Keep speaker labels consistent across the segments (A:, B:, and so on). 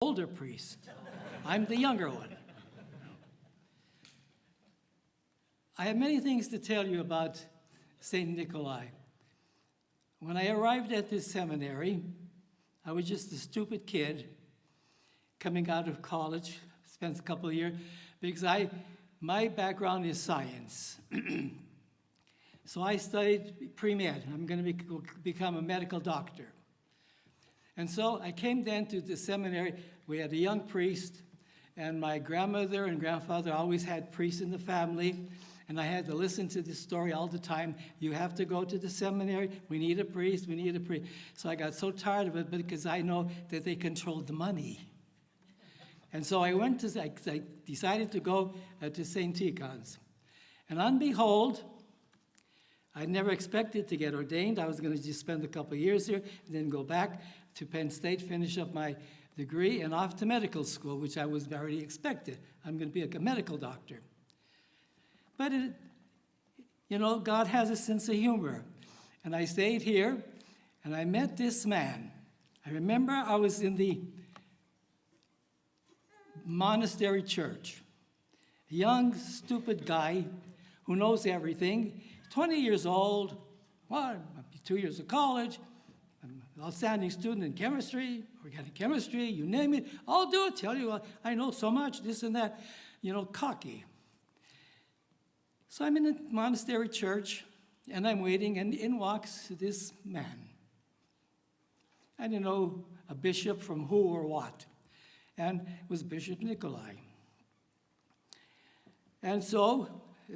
A: older priest. I'm the younger one. I have many things to tell you about St. Nikolai. When I arrived at this seminary, I was just a stupid kid coming out of college, spent a couple of years, because my background is science. So I studied pre-med. I'm going to become a medical doctor. And so I came then to the seminary. We had a young priest, and my grandmother and grandfather always had priests in the family, and I had to listen to this story all the time. You have to go to the seminary. We need a priest. We need a priest. So I got so tired of it because I know that they controlled the money. And so I decided to go to St. Tikhon's. And on behold, I never expected to get ordained. I was going to just spend a couple of years here and then go back to Penn State, finish up my degree, and off to medical school, which I was already expected. I'm going to be a medical doctor. But, God has a sense of humor. And I stayed here, and I met this man. I remember I was in the monastery church. A young, stupid guy who knows everything, 20 years old, 2 years of college, I'm an outstanding student in chemistry, organic chemistry, you name it. I'll do it, tell you, I know so much, this and that, cocky. So I'm in the monastery church, and I'm waiting, and in walks this man. I didn't know a bishop from who or what, and it was Bishop Nikolai. And so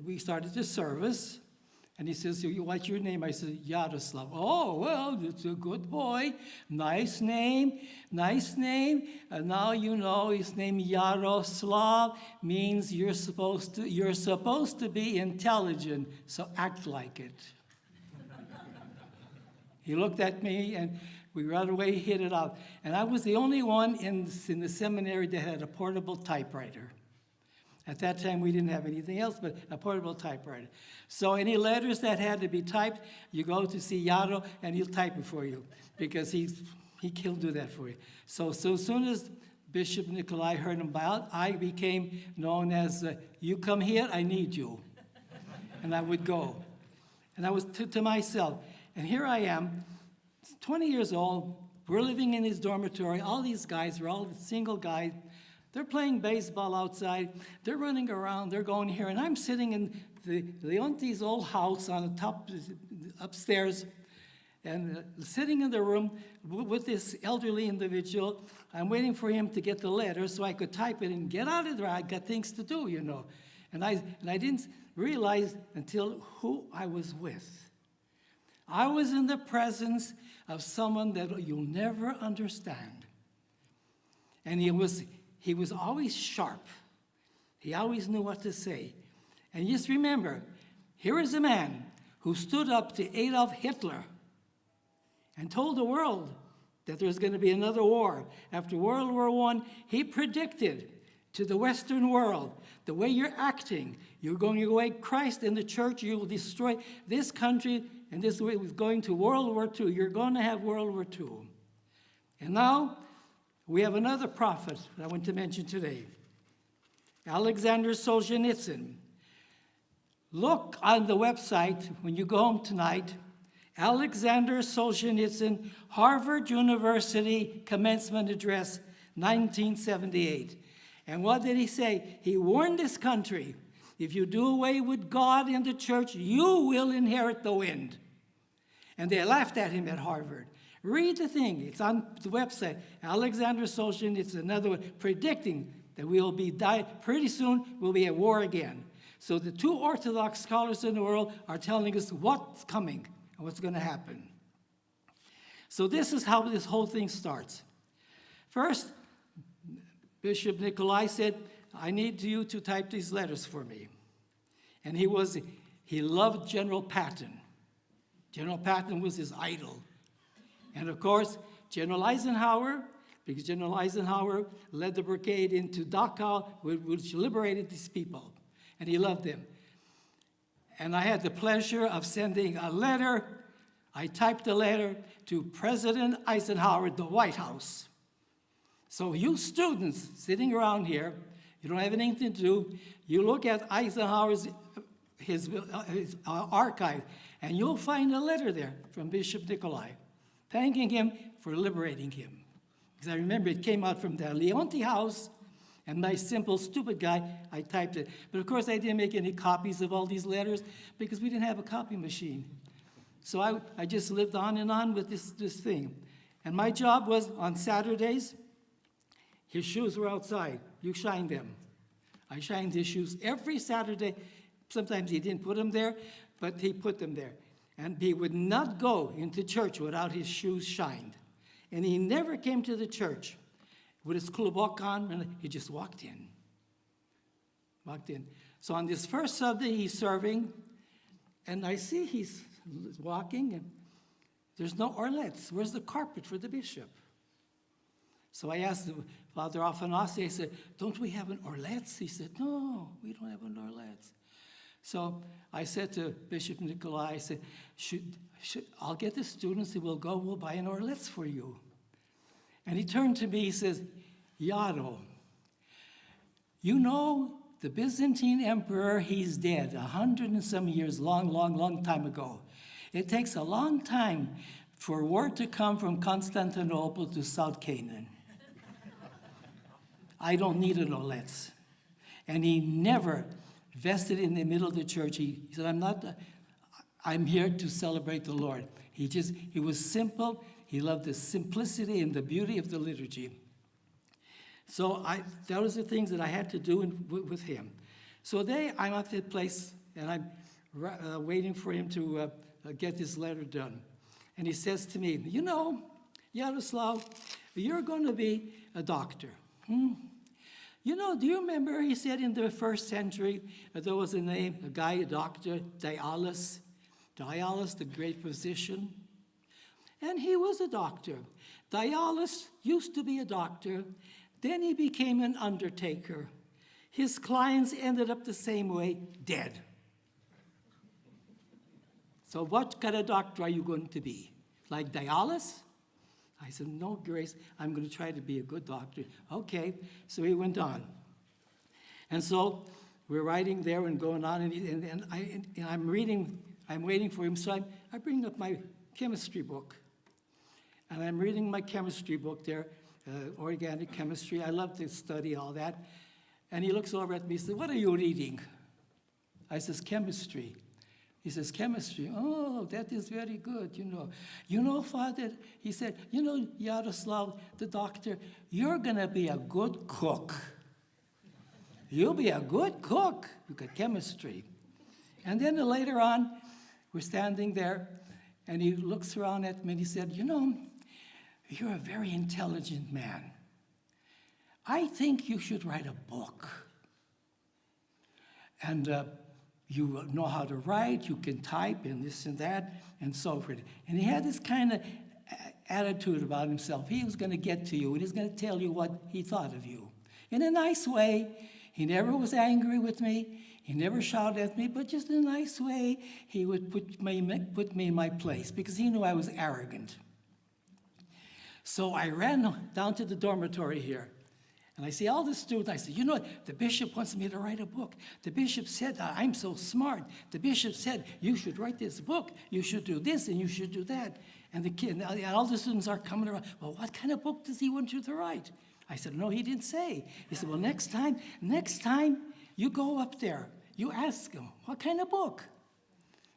A: we started the service, and he says, what's your name? I said, Yaroslav. Oh, well, it's a good boy. Nice name, nice name. And now you know his name Yaroslav means you're supposed to be intelligent, so act like it. He looked at me, and we right away hit it out. And I was the only one in the seminary that had a portable typewriter. At that time, we didn't have anything else but a portable typewriter. So any letters that had to be typed, you go to see Yaro, and he'll type it for you, because he'll do that for you. So as soon as Bishop Nikolai heard about, I became known as, you come here, I need you. And I would go. And I was to myself. And here I am, 20 years old, we're living in his dormitory. All these guys are all single guys. They're playing baseball outside. They're running around. They're going here. And I'm sitting in the auntie's old house on the top, upstairs, and sitting in the room with this elderly individual. I'm waiting for him to get the letter so I could type it and get out of there. I got things to do, And I didn't realize until who I was with. I was in the presence of someone that you'll never understand. And he was always sharp. He always knew what to say. And just remember, here is a man who stood up to Adolf Hitler and told the world that there's going to be another war. After World War I, he predicted to the Western world, the way you're acting, you're going to away Christ in the church, you will destroy this country, and this way was going to World War II. You're going to have World War II. And now, we have another prophet that I want to mention today, Alexander Solzhenitsyn. Look on the website when you go home tonight, Alexander Solzhenitsyn, Harvard University Commencement Address, 1978. And what did he say? He warned this country, if you do away with God in the church, you will inherit the wind. And they laughed at him at Harvard. Read the thing. It's on the website. Alexander Solzhenitsyn, it's another one, predicting that we will be pretty soon we'll be at war again. So the two Orthodox scholars in the world are telling us what's coming and what's going to happen. So this is how this whole thing starts. First, Bishop Nikolai said, I need you to type these letters for me. And he loved General Patton. General Patton was his idol. And of course, General Eisenhower, because General Eisenhower led the brigade into Dachau, which liberated these people. And he loved them. And I had the pleasure of sending a letter. I typed a letter to President Eisenhower at the White House, So you students sitting around here, you don't have anything to do, you look at Eisenhower's his archive, and you'll find a letter there from Bishop Nikolai, thanking him for liberating him. Because I remember it came out from the Leonti house, and my simple, stupid guy, I typed it. But of course, I didn't make any copies of all these letters because we didn't have a copy machine. So I just lived on and on with this thing. And my job was on Saturdays, his shoes were outside. You shine them. I shined his shoes every Saturday. Sometimes he didn't put them there, but he put them there. And he would not go into church without his shoes shined. And he never came to the church with his klobok on, and he just walked in. So on this first Sunday, he's serving, and I see he's walking, and there's no orlets. Where's the carpet for the bishop? So I asked Father Afanasi, I said, don't we have an orlets? He said, no, we don't have an orlets. So I said to Bishop Nikolai, I said, I'll get the students who will go, we'll buy an orlets for you. And he turned to me, he says, Yaro, you know the Byzantine emperor, he's dead, 100 and some years, long time ago. It takes a long time for word to come from Constantinople to South Canaan. I don't need an orlets. And he never vested in the middle of the church. He said, I'm here to celebrate the Lord. He was simple. He loved the simplicity and the beauty of the liturgy. So that was the things that I had to do with him. So I'm at the place, and I'm waiting for him to get this letter done. And he says to me, you know, Yaroslav, you're going to be a doctor. You know, do you remember, he said in the first century, there was a doctor, Dialis, the great physician. And he was a doctor. Dialis used to be a doctor. Then he became an undertaker. His clients ended up the same way, dead. So what kind of doctor are you going to be? Like Dialis? I said, no, Grace, I'm going to try to be a good doctor. Okay, so he went on. And so we're writing there and going on, and I'm waiting for him, so I bring up my chemistry book. And I'm reading my chemistry book there, organic chemistry. I love to study all that. And he looks over at me and says, what are you reading? I says, chemistry. He says, chemistry. Oh, that is very good, you know. You know, Father, he said, you know, Yaroslav, the doctor, you're going to be a good cook. You'll be a good cook. You got chemistry. And then later on, we're standing there, and he looks around at me and he said, you know, you're a very intelligent man. I think you should write a book. And you know how to write, you can type, and this and that, and so forth. And he had this kind of attitude about himself. He was going to get to you, and he's going to tell you what he thought of you. In a nice way. He never was angry with me. He never shouted at me, but just in a nice way, he would put me in my place, because he knew I was arrogant. So I ran down to the dormitory here, and I see all the students. I said, you know, the bishop wants me to write a book. The bishop said, I'm so smart. The bishop said, you should write this book. You should do this, and you should do that. And all the students are coming around. Well, what kind of book does he want you to write? I said, no, he didn't say. He said, well, next time you go up there, you ask him, what kind of book?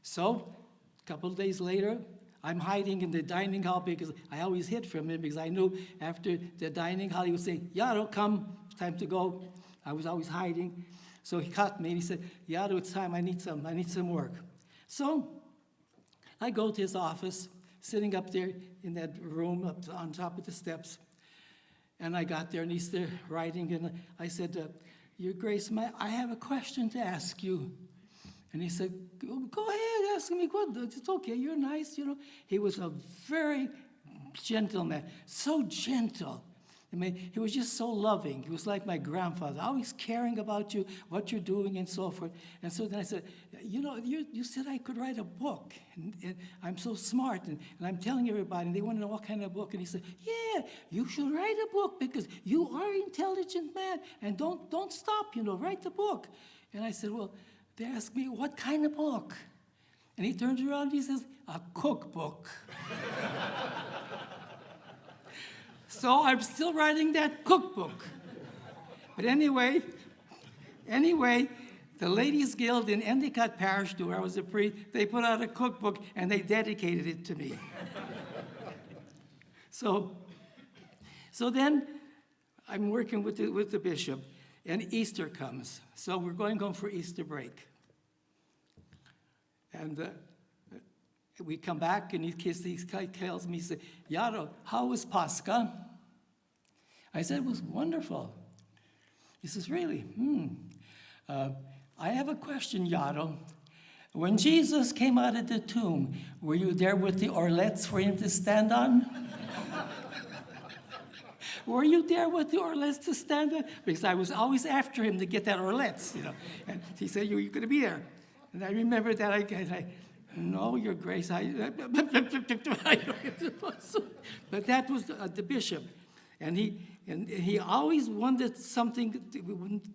A: So a couple of days later, I'm hiding in the dining hall because I always hid from him, because I knew after the dining hall he would say, Yaro, come, it's time to go. I was always hiding. So he caught me and he said, Yaro, it's time, I need some work. So I go to his office, sitting up there in that room up on top of the steps. And I got there and he's there writing, and I said, Your Grace, I have a question to ask you. And he said, go ahead, ask me. It's okay, you're nice, you know. He was a very gentle man, so gentle I mean, he was just so loving. He was like my grandfather, always caring about you, what you're doing, and so forth. And so then I said, you know, you said I could write a book, and I'm so smart, and I'm telling everybody, and they want to know what kind of book. And he said, yeah, you should write a book because you are an intelligent man, and don't stop, you know, write the book. And I said, well, they asked me, what kind of book? And he turns around and he says, a cookbook. So I'm still writing that cookbook. But anyway, the Ladies' Guild in Endicott Parish, where I was a priest, they put out a cookbook and they dedicated it to me. So then I'm working with the bishop, and Easter comes. So we're going home for Easter break. And we come back, and he tells me, he said, Yaro, how was Pascha? I said, it was wonderful. He says, really? I have a question, Yaro. When Jesus came out of the tomb, were you there with the orlets for him to stand on? Were you there with the orlets to stand on? Because I was always after him to get that orlets, you know. And he said, you're going to be there. And I remember that I no, Your Grace, but that was the bishop. And he always wanted something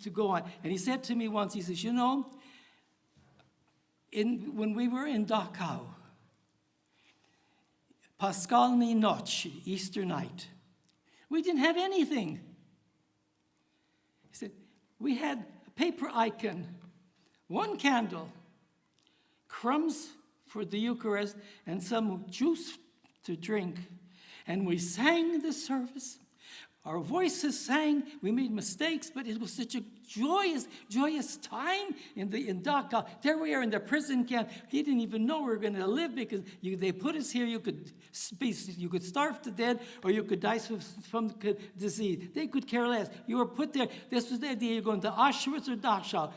A: to go on. And he said to me once, he says, you know, when we were in Dachau, Paskalny Noc, Easter night, we didn't have anything. He said, we had a paper icon, one candle, crumbs for the Eucharist, and some juice to drink. And we sang the service. Our voices sang. We made mistakes, but it was such a joyous time in Dachau. There we are in the prison camp. He didn't even know we were going to live because they put us here. You could starve to death, or you could die from disease. They could care less. You were put there. This was the idea. You're going to Auschwitz or Dachau,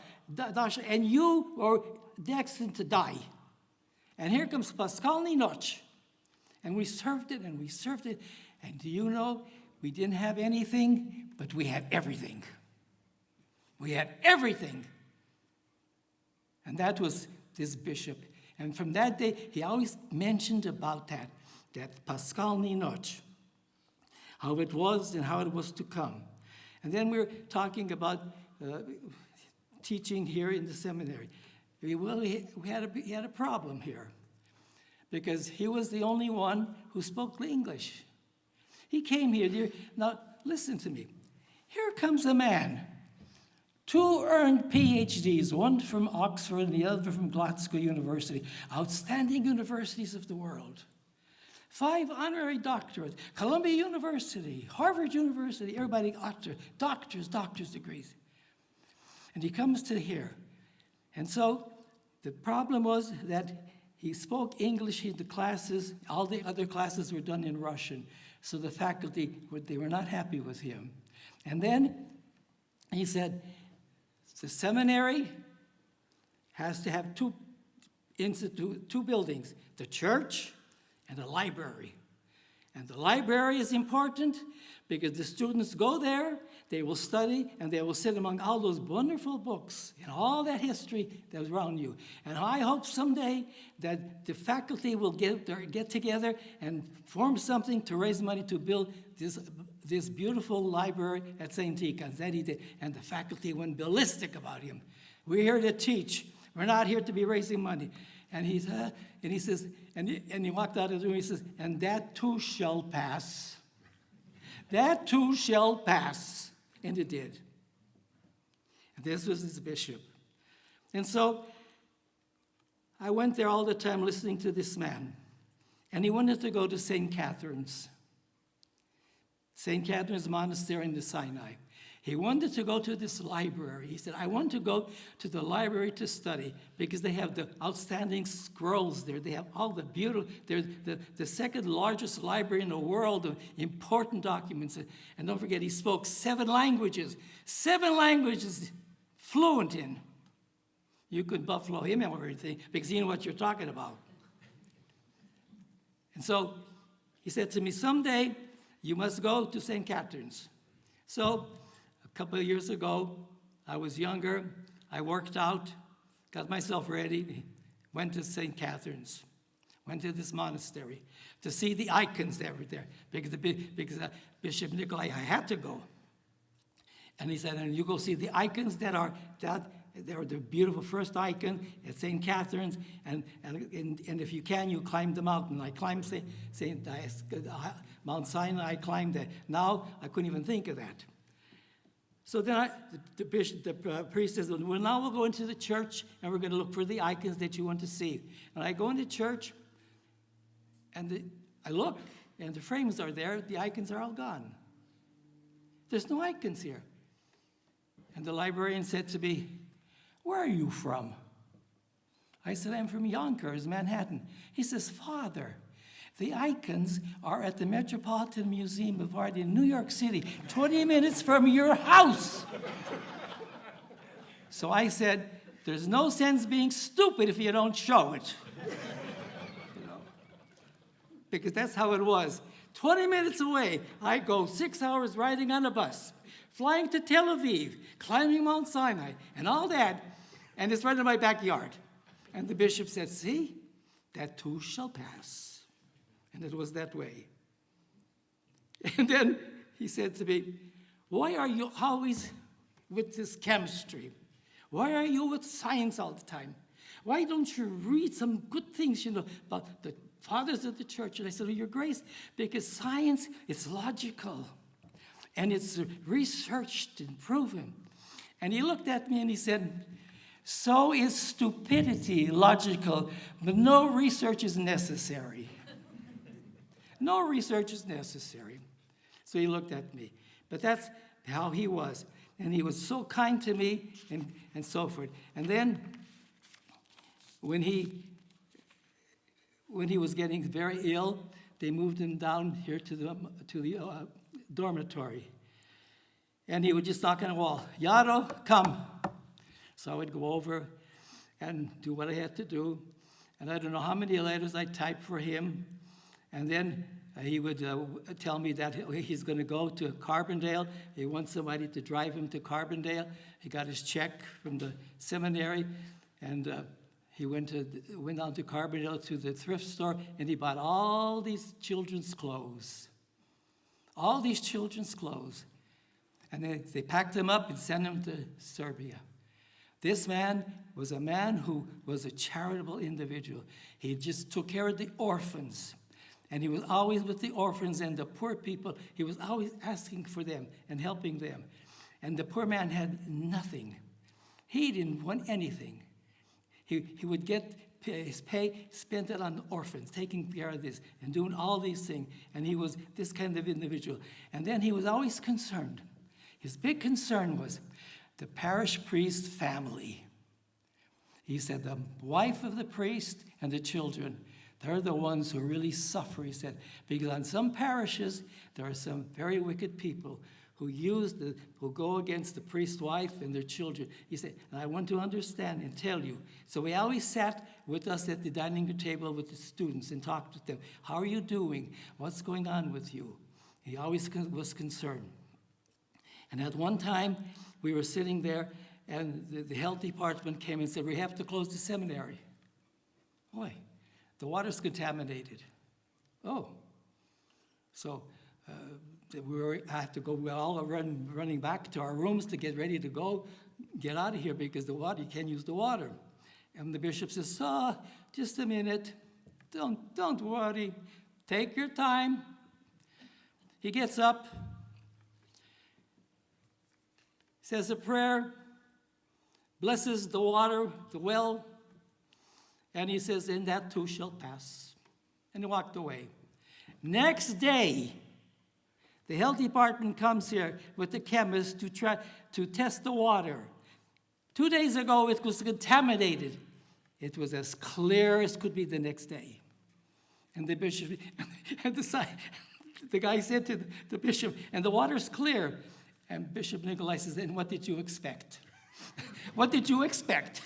A: and you were destined to die. And here comes Paskalny Noc. And we served it, and we served it. And do you know, we didn't have anything, but we had everything. We had everything. And that was this bishop. And from that day, he always mentioned about that Paskalny Noc, how it was and how it was to come. And then we were talking about teaching here in the seminary. Well, he had a problem here because he was the only one who spoke English. He came here. Now, listen to me. Here comes a man, 2 earned PhDs, one from Oxford and the other from Glasgow University, outstanding universities of the world. 5 honorary doctorates, Columbia University, Harvard University, everybody got doctors degrees. And he comes to here. And so the problem was that he spoke English in the classes. All the other classes were done in Russian. So the faculty, they were not happy with him. And then he said, the seminary has to have two buildings, the church and a library. And the library is important because the students go there, they will study, and they will sit among all those wonderful books and all that history that's around you. And I hope someday that the faculty will get together and form something to raise money to build this beautiful library at St. Tikhon. That he did. And the faculty went ballistic about him. We're here to teach. We're not here to be raising money. And he says, and he walked out of the room, he says, and that too shall pass. That too shall pass. And it did. And this was his bishop. And so I went there all the time listening to this man. And he wanted to go to St. Catherine's. St. Catherine's Monastery in the Sinai. He wanted to go to this library. He said, I want to go to the library to study because they have the outstanding scrolls there. They have all the beautiful, they're the second largest library in the world of important documents. And don't forget, he spoke 7 languages fluent in. You could buffalo him and everything because he knew what you're talking about. And so he said to me, someday you must go to St. Catherine's. So a couple of years ago, I was younger, I worked out, got myself ready, went to St. Catherine's, went to this monastery to see the icons that were there, because Bishop Nikolai, I had to go. And he said, and you go see the icons they are the beautiful first icon at St. Catherine's, and if you can, you climb the mountain. I climbed Mount Sinai, I climbed that. Now, I couldn't even think of that. So then the priest says, well, now we'll go into the church, and we're going to look for the icons that you want to see. And I go into church, and I look, and the frames are there. The icons are all gone. There's no icons here. And the librarian said to me, where are you from? I said, I'm from Yonkers, Manhattan. He says, Father, the icons are at the Metropolitan Museum of Art in New York City, 20 minutes from your house. So I said, there's no sense being stupid if you don't show it. Because that's how it was. 20 minutes away, I go 6 hours riding on a bus, flying to Tel Aviv, climbing Mount Sinai, and all that, and it's right in my backyard. And the bishop said, see, that too shall pass. And it was that way. And then he said to me, why are you always with this chemistry? Why are you with science all the time? Why don't you read some good things, about the fathers of the church? And I said, Your Grace, because science is logical, and it's researched and proven. And he looked at me and he said, so is stupidity logical, but no research is necessary. No research is necessary. So he looked at me. But that's how he was. And he was so kind to me and so forth. And then when he was getting very ill, they moved him down here to the dormitory. And he would just knock on the wall, Yaro, come. So I would go over and do what I had to do. And I don't know how many letters I typed for him. And then he would tell me that he's going to go to Carbondale. He wants somebody to drive him to Carbondale. He got his check from the seminary, and he went down to Carbondale to the thrift store, and he bought all these children's clothes. All these children's clothes. And they packed them up and sent them to Serbia. This man was a man who was a charitable individual. He just took care of the orphans. And he was always with the orphans and the poor people. He was always asking for them and helping them. And the poor man had nothing. He didn't want anything. He would get his pay, spent it on the orphans, taking care of this and doing all these things. And he was this kind of individual. And then he was always concerned. His big concern was the parish priest family. He said the wife of the priest and the children, they're the ones who really suffer, he said, because on some parishes, there are some very wicked people who go against the priest's wife and their children. He said, and I want to understand and tell you. So he always sat with us at the dining room table with the students and talked with them. How are you doing? What's going on with you? He always was concerned. And at one time, we were sitting there, and the health department came and said, we have to close the seminary. Boy, the water's contaminated. Oh. So I had to go, we all running back to our rooms to get ready to get out of here because the water, you can't use the water. And the bishop says, just a minute. Don't worry. Take your time. He gets up, says a prayer, blesses the water, the well, and he says, and that too shall pass. And he walked away. Next day, the health department comes here with the chemist to try to test the water. 2 days ago, it was contaminated. It was as clear as could be the next day. And the bishop, and the guy said to the bishop, and the water's clear. And Bishop Nikolai says, and what did you expect? What did you expect?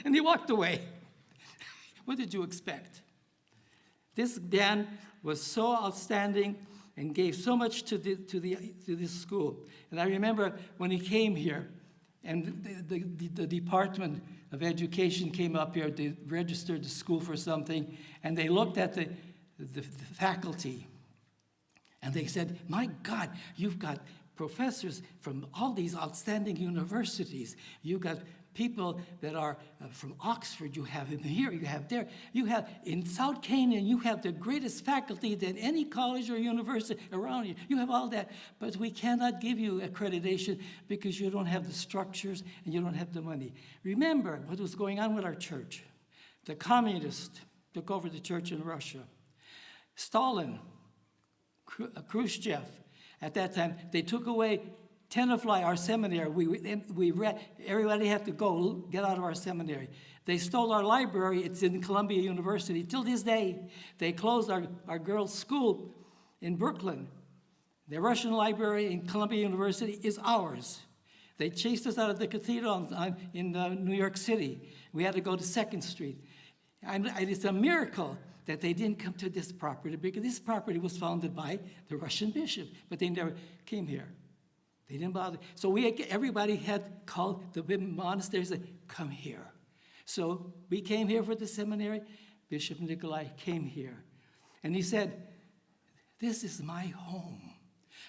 A: And he walked away. What did you expect? This man was so outstanding and gave so much to this school. And I remember when he came here, and the Department of Education came up here, they registered the school for something, and they looked at the faculty, and they said, my God, you've got professors from all these outstanding universities. You've got people that are from Oxford, you have in here, you have there. You have in South Canaan, you have the greatest faculty than any college or university around you. You have all that, but we cannot give you accreditation because you don't have the structures and you don't have the money. Remember what was going on with our church. The communists took over the church in Russia. Stalin, Khrushchev, at that time, they took away Tenafly, our seminary. Everybody had to get out of our seminary. They stole our library. It's in Columbia University. Till this day, they closed our girls' school in Brooklyn. The Russian library in Columbia University is ours. They chased us out of the cathedral in New York City. We had to go to 2nd Street. And it's a miracle that they didn't come to this property, because this property was founded by the Russian bishop, but they never came here. They didn't bother. So everybody had called the monastery and said, come here. So we came here for the seminary. Bishop Nikolai came here. And he said, this is my home.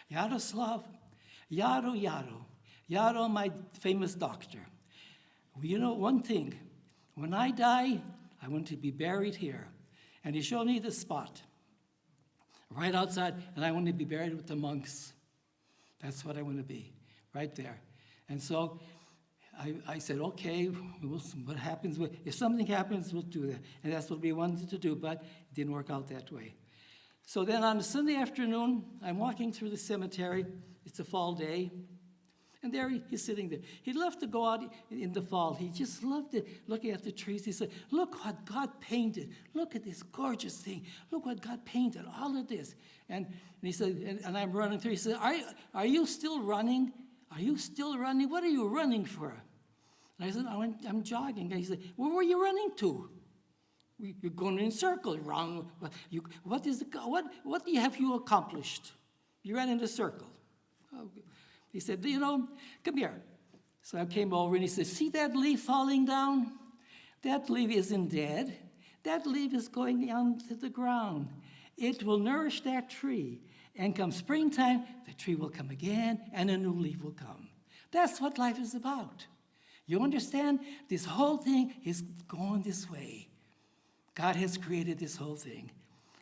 A: Yaroslav, Yaro, my famous doctor. Well, you know one thing, when I die, I want to be buried here. And he showed me the spot right outside, and I want to be buried with the monks. That's what I want to be, right there. And so I said, okay, what happens? If something happens, we'll do that. And that's what we wanted to do, but it didn't work out that way. So then on a Sunday afternoon, I'm walking through the cemetery. It's a fall day. And there he's sitting there. He loved to go out in the fall. He just loved it, looking at the trees. He said, look what God painted. Look at this gorgeous thing. Look what God painted, all of this. And he said, and I'm running through. He said, are you still running? Are you still running? What are you running for? And I said, I'm jogging. And he said, where were you running to? You're going in circles around. What have you accomplished? You ran in a circle. Oh, he said, come here. So I came over and he said, see that leaf falling down? That leaf isn't dead. That leaf is going down to the ground. It will nourish that tree. And come springtime, the tree will come again and a new leaf will come. That's what life is about. You understand? This whole thing is going this way. God has created this whole thing.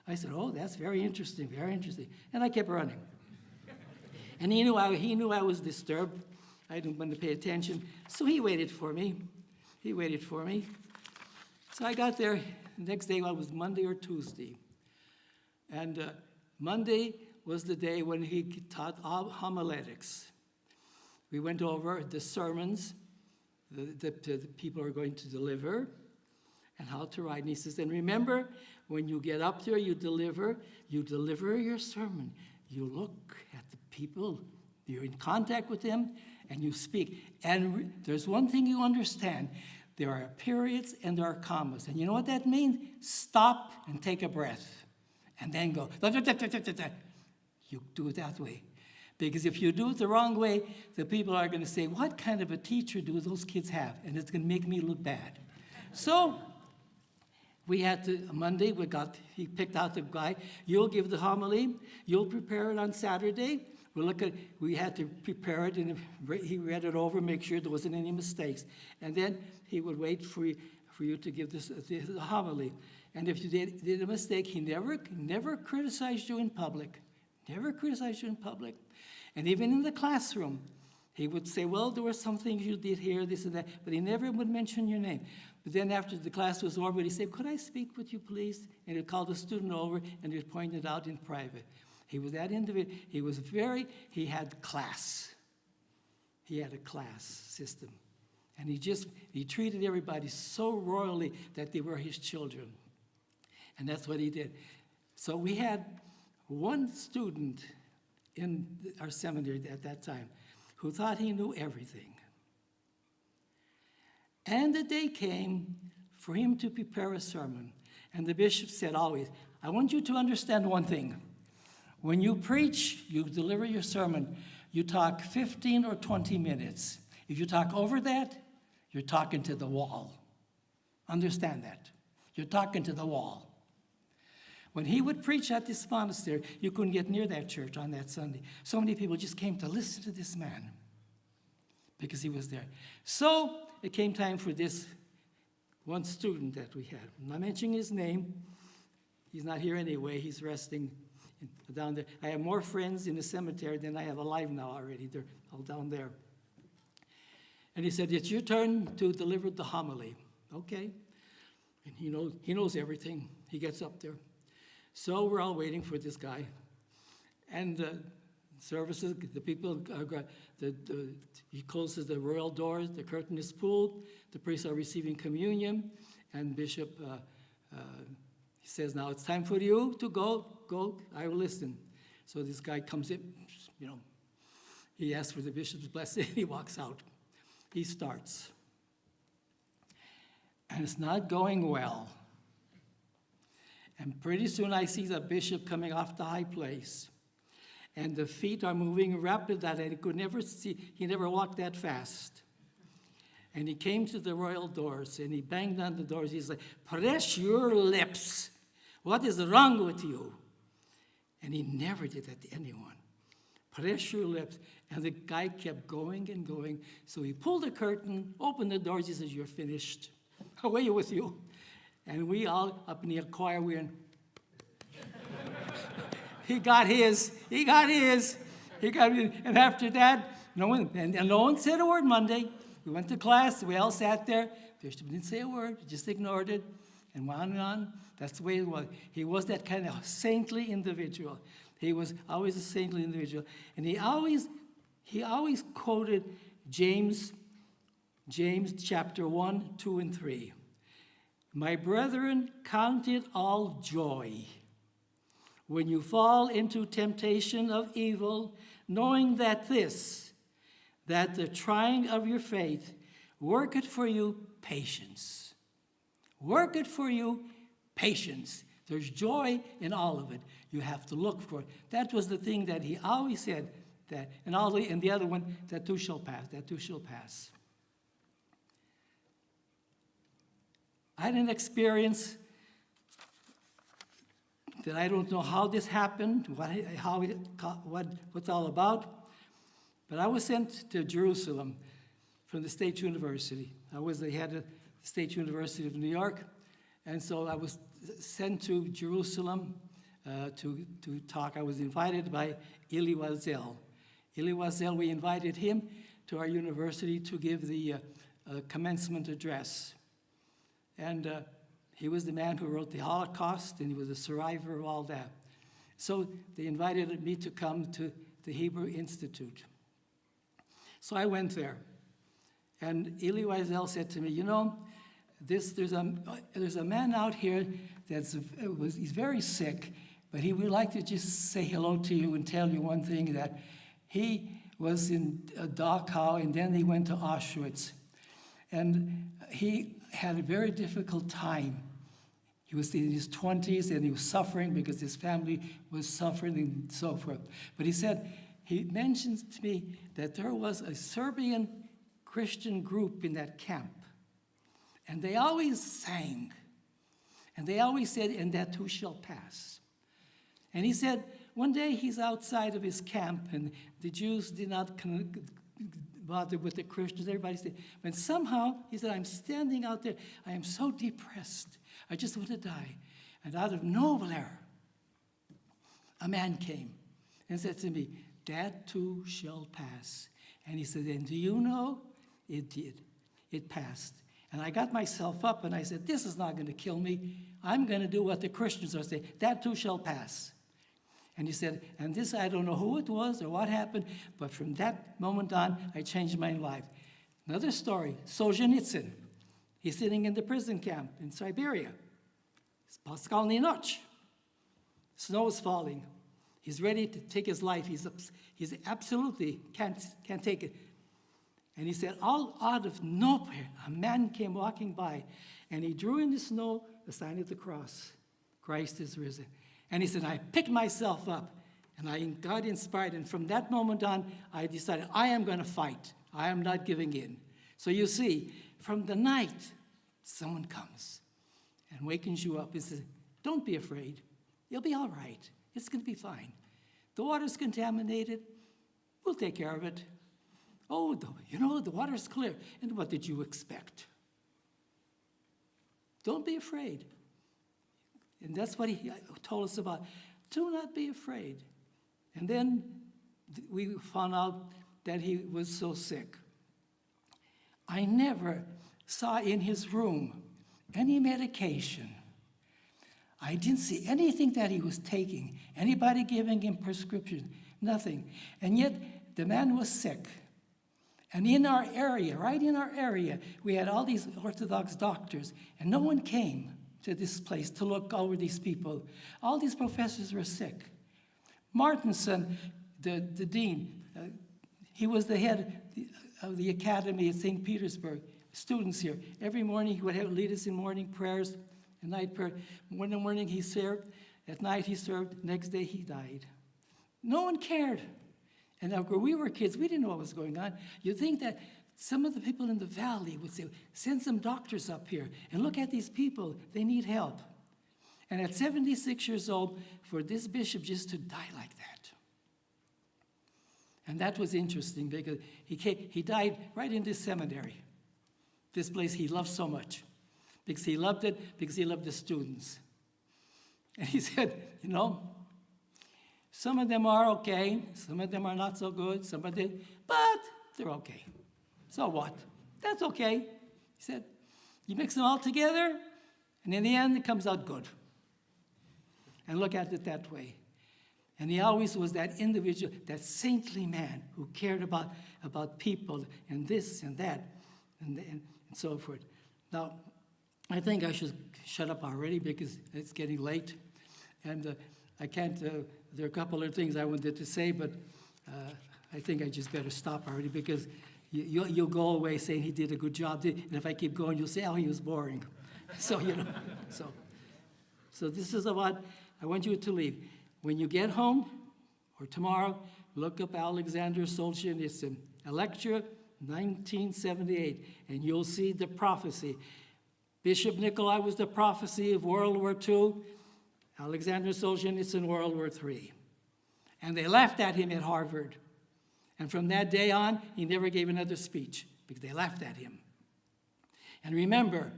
A: I said, oh, that's very interesting, very interesting. And I kept running. And he knew I was disturbed. I didn't want to pay attention. So he waited for me. So I got there. The next day, it was Monday or Tuesday. And Monday was the day when he taught homiletics. We went over the sermons the people are going to deliver and how to write. And he says, and remember, when you get up there, you deliver your sermon. You look at the people, you're in contact with them, and you speak. And there's one thing you understand. There are periods and there are commas. And you know what that means? Stop and take a breath. And then go. You do it that way. Because if you do it the wrong way, the people are going to say, what kind of a teacher do those kids have? And it's going to make me look bad. So we had to, Monday, he picked out the guy. You'll give the homily. You'll prepare it on Saturday. We had to prepare it, and he read it over, make sure there wasn't any mistakes. And then he would wait for you to give the homily. And if you did a mistake, he never criticized you in public. Never criticized you in public. And even in the classroom, he would say, well, there were some things you did here, this and that, but he never would mention your name. But then after the class was over, he'd say, could I speak with you, please? And he'd call the student over, and he'd point it out in private. He was that individual. He had class. He had a class system. And he treated everybody so royally that they were his children. And that's what he did. So we had one student in our seminary at that time who thought he knew everything. And the day came for him to prepare a sermon. And the bishop said always, I want you to understand one thing. When you preach, you deliver your sermon, you talk 15 or 20 minutes. If you talk over that, you're talking to the wall. Understand that. You're talking to the wall. When he would preach at this monastery, you couldn't get near that church on that Sunday. So many people just came to listen to this man because he was there. So it came time for this one student that we had. I'm not mentioning his name. He's not here anyway. He's resting down there. I have more friends in the cemetery than I have alive now already. They're all down there. And he said, it's your turn to deliver the homily. Okay. And he knows everything. He gets up there. So we're all waiting for this guy. And services, the people, he closes the royal doors, the curtain is pulled, the priests are receiving communion, and Bishop, he says, now it's time for you to go, I will listen. So this guy comes in, he asks for the bishop's blessing, he walks out. He starts. And it's not going well. And pretty soon I see the bishop coming off the high place. And the feet are moving rapidly that I could never see. He never walked that fast. And he came to the royal doors and he banged on the doors. He's like, press your lips. What is wrong with you? And he never did that to anyone. Press your lips. And the guy kept going and going. So he pulled the curtain, opened the doors. He says, you're finished. Away with you. And we all up in the choir, we went, he got his. And after that, no one said a word Monday. We went to class, we all sat there. Bishop didn't say a word, just ignored it, and went on and on. That's the way it was. He was that kind of saintly individual. He was always a saintly individual. And he always quoted James chapter 1, 2, and 3. My brethren, count it all joy when you fall into temptation of evil, knowing that the trying of your faith worketh for you patience. Worketh for you patience. There's joy in all of it. You have to look for it. That was the thing that he always said, and the other one, that too shall pass, that too shall pass. I had an experience that I don't know how this happened, what's all about, but I was sent to Jerusalem from the State University. I was the head of the State University of New York, and so I was sent to Jerusalem to talk. I was invited by Elie Wiesel. Elie Wiesel, we invited him to our university to give the commencement address. And he was the man who wrote the Holocaust, and he was a survivor of all that. So they invited me to come to the Hebrew Institute. So I went there. And Elie Wiesel said to me, there's a man out here he's very sick, but he would like to just say hello to you and tell you one thing, that he was in Dachau, and then he went to Auschwitz. And he had a very difficult time. He was in his 20s, and he was suffering because his family was suffering and so forth. But he mentions to me that there was a Serbian Christian group in that camp. And they always sang. And they always said, and that too shall pass. And he said, one day he's outside of his camp, and the Jews did not bother with the Christians. Everybody said, but somehow, he said, I'm standing out there. I am so depressed. I just want to die. And out of nowhere, a man came and said to me, that too shall pass. And he said, and do you know? It did. It passed. And I got myself up and I said, this is not going to kill me. I'm going to do what the Christians are saying. That too shall pass. And he said, and this, I don't know who it was or what happened, but from that moment on, I changed my life. Another story, Solzhenitsyn. He's sitting in the prison camp in Siberia. It's Paskalny Noch. Snow is falling. He's ready to take his life. He's absolutely can't take it. And he said, all out of nowhere, a man came walking by, and he drew in the snow the sign of the cross. Christ is risen. And he said, I picked myself up, And I got inspired, and from that moment on, I decided I am going to fight. I am not giving in. So you see, from the night, someone comes and wakens you up and says, don't be afraid. You'll be all right. It's going to be fine. The water's contaminated. We'll take care of it. Oh, the water's clear. And what did you expect? Don't be afraid. And that's what he told us about. Do not be afraid. And then we found out that he was so sick. I never saw in his room any medication. I didn't see anything that he was taking, anybody giving him prescription, nothing. And yet the man was sick. And in our area, right in our area, we had all these Orthodox doctors, and no one came to this place to look over these people. All these professors were sick. Martinson, the dean, he was the head of the academy at St. Petersburg. Students here. Every morning he would lead us in morning prayers and night prayer. In the morning he served. At night he served. Next day he died. No one cared. And now, when we were kids, we didn't know what was going on. You'd think that some of the people in the valley would say, send some doctors up here and look at these people. They need help. And at 76 years old, for this bishop just to die like that. And that was interesting because he died right in this seminary, this place he loved so much, because he loved it, because he loved the students. And he said, some of them are okay, some of them are not so good, some of them, but they're okay. So what? That's okay. He said, you mix them all together, and in the end, it comes out good. And look at it that way. And he always was that individual, that saintly man who cared about people and this and that and so forth. Now, I think I should shut up already because it's getting late. And I can't, there are a couple of things I wanted to say, but I think I just better stop already because you'll go away saying he did a good job. And if I keep going, you'll say, oh, he was boring. So, so this is what I want you to leave. When you get home, or tomorrow, look up Alexander Solzhenitsyn, a lecture, 1978, and you'll see the prophecy. Bishop Nikolai was the prophecy of World War II, Alexander Solzhenitsyn, World War III. And they laughed at him at Harvard. And from that day on, he never gave another speech because they laughed at him. And remember,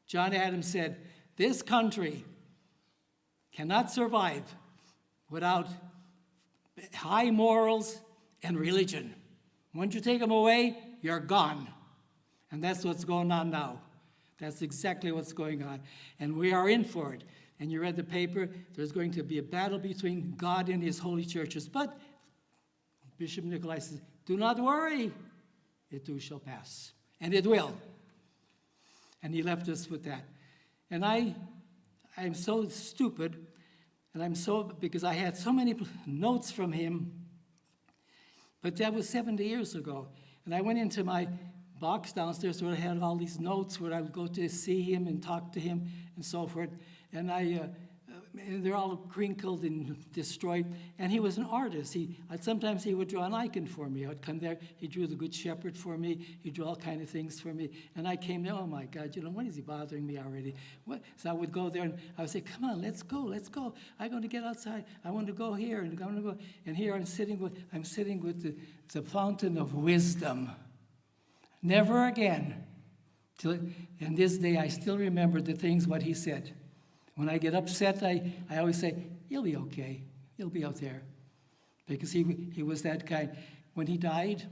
A: John Adams said, this country cannot survive without high morals and religion. Once you take them away, you're gone. And that's what's going on now. That's exactly what's going on. And we are in for it. And you read the paper, there's going to be a battle between God and his holy churches. But Bishop Nikolai says, do not worry, it too shall pass. And it will. And he left us with that. And I'm so stupid, and because I had so many notes from him, but that was 70 years ago. And I went into my box downstairs where I had all these notes where I would go to see him and talk to him and so forth. And and they're all crinkled and destroyed. And he was an artist. Sometimes he would draw an icon for me. I would come there. He drew the Good Shepherd for me. He drew all kind of things for me. And I came there, oh my God, what is he bothering me already? So I would go there and I would say, come on, let's go. I'm going to get outside. I want to go here and I'm going to go. And here I'm sitting with the fountain of wisdom. Never again. And this day I still remember the things what he said. When I get upset, I always say, you'll be okay. You'll be out there. Because he was that kind. When he died,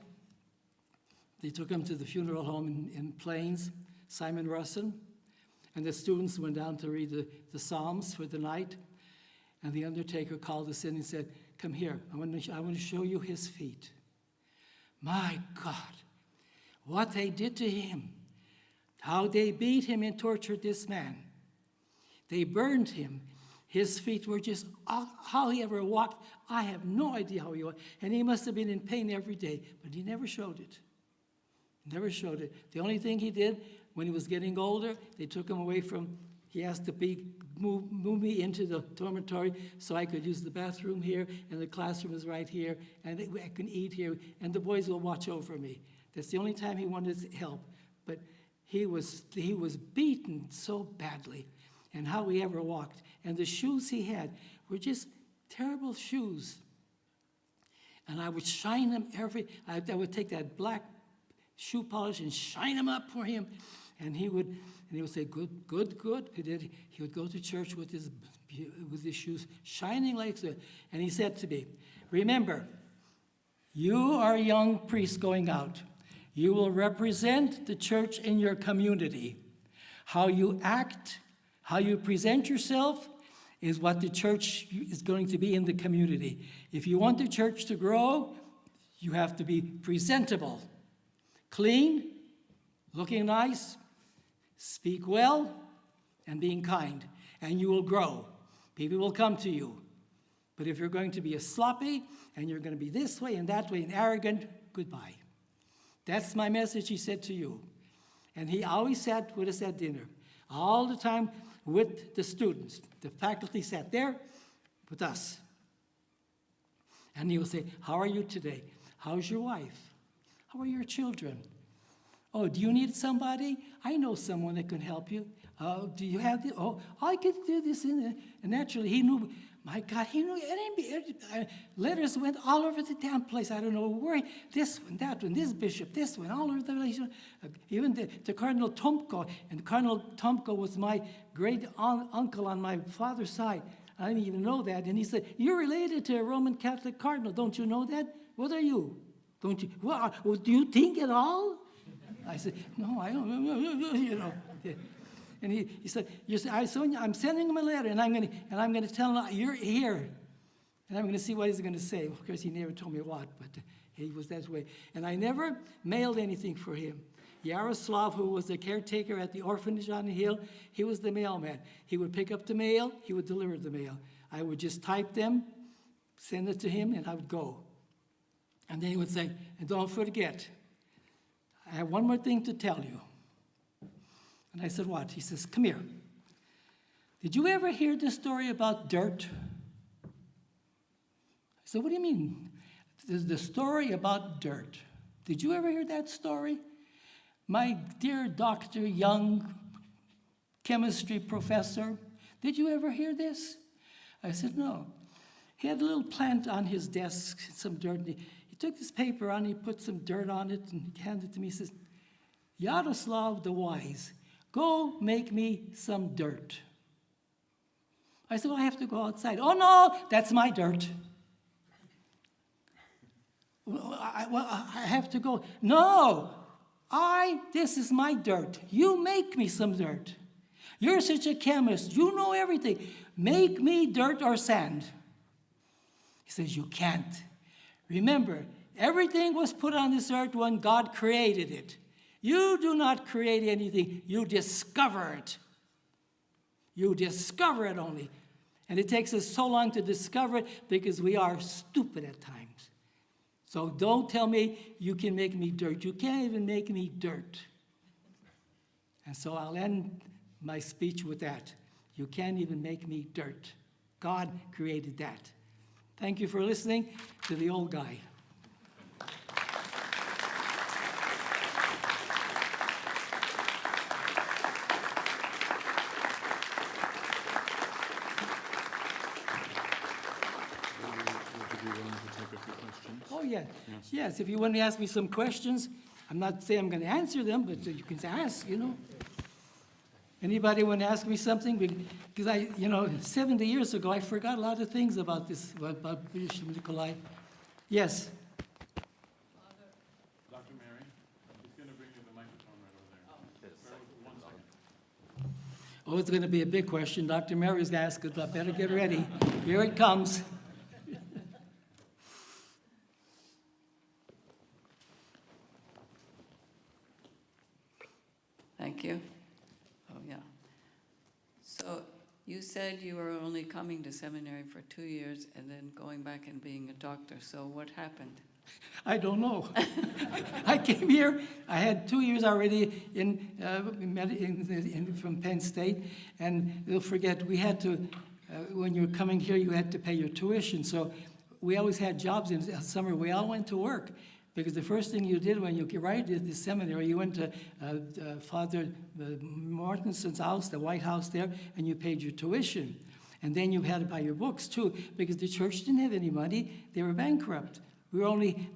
A: they took him to the funeral home in Plains, Simon Russin, and the students went down to read the Psalms for the night. And the undertaker called us in and said, come here, I want to show you his feet. My God, what they did to him, how they beat him and tortured this man. They burned him. His feet were just, how he ever walked, I have no idea how he walked. And he must have been in pain every day, but he never showed it. Never showed it. The only thing he did, when he was getting older, they took him away he has to be move me into the dormitory so I could use the bathroom here, and the classroom is right here, and I can eat here, and the boys will watch over me. That's the only time he wanted help. But he was beaten so badly, and how he ever walked. And the shoes he had were just terrible shoes. And I would shine them I would take that black shoe polish and shine them up for him. And he would say, good, good, good. He would go to church with his shoes shining like so. And he said to me, remember, you are a young priest going out. You will represent the church in your community. How you act, how you present yourself is what the church is going to be in the community. If you want the church to grow, you have to be presentable, clean, looking nice, speak well, and being kind, and you will grow. People will come to you. But if you're going to be a sloppy, and you're going to be this way and that way and arrogant, goodbye. That's my message, he said to you. And he always sat with us at dinner, all the time with the students. The faculty sat there with us. And he would say, how are you today? How's your wife? How are your children? Oh, do you need somebody? I know someone that can help you. Do you have this? Oh, I could do this. And naturally, he knew, my God, he knew letters went all over the damn place. I don't know where, this one, that one, this bishop, this one, all over the place. Even to Cardinal Tomko. And Cardinal Tomko was my great uncle on my father's side. I didn't even know that. And he said, you're related to a Roman Catholic cardinal. Don't you know that? What are you? Don't you? Well, do you think at all? I said, no, I don't, you know. And he said, I'm sending him a letter, and I'm going to tell him you're here. And I'm going to see what he's going to say. Of course, he never told me what, but he was that way. And I never mailed anything for him. Yaroslav, who was the caretaker at the orphanage on the hill, he was the mailman. He would pick up the mail, he would deliver the mail. I would just type them, send it to him, and I would go. And then he would say, and don't forget, I have one more thing to tell you. And I said, what? He says, come here. Did you ever hear the story about dirt? I said, what do you mean? The story about dirt. Did you ever hear that story? My dear Dr. Young, chemistry professor, did you ever hear this? I said, no. He had a little plant on his desk, some dirt. He took this paper on, he put some dirt on it, and he handed it to me. He says, Yaroslav the Wise, go make me some dirt. I said, well, I have to go outside. Oh, no, that's my dirt. Well, I have to go. No, this is my dirt. You make me some dirt. You're such a chemist. You know everything. Make me dirt or sand. He says, you can't. Remember, everything was put on this earth when God created it. You do not create anything. You discover it. You discover it only. And it takes us so long to discover it because we are stupid at times. So don't tell me you can make me dirt. You can't even make me dirt. And so I'll end my speech with that. You can't even make me dirt. God created that. Thank you for listening to the old guy. Oh, yeah. Yes, if you want to ask me some questions, I'm not saying I'm going to answer them, but you can ask, you know. Anybody want to ask me something? Because 70 years ago, I forgot a lot of things about this, about Bishop Nikolai. Yes?
B: Dr. Mary, he's going to bring you the microphone right over there. Oh, 1 second.
A: Oh, it's going to be a big question. Dr. Mary's going to ask it. I better get ready. Here it comes.
C: Thank you. Oh, yeah. So you said you were only coming to seminary for 2 years and then going back and being a doctor. So what happened?
A: I don't know. I came here, I had 2 years already from Penn State, and you'll forget, we had to, when you were coming here, you had to pay your tuition. So we always had jobs in the summer. We all went to work, because the first thing you did when you arrived at the seminary, you went to Father Mortenson's house, the White House there, and you paid your tuition. And then you had to buy your books too, because the church didn't have any money. They were bankrupt. We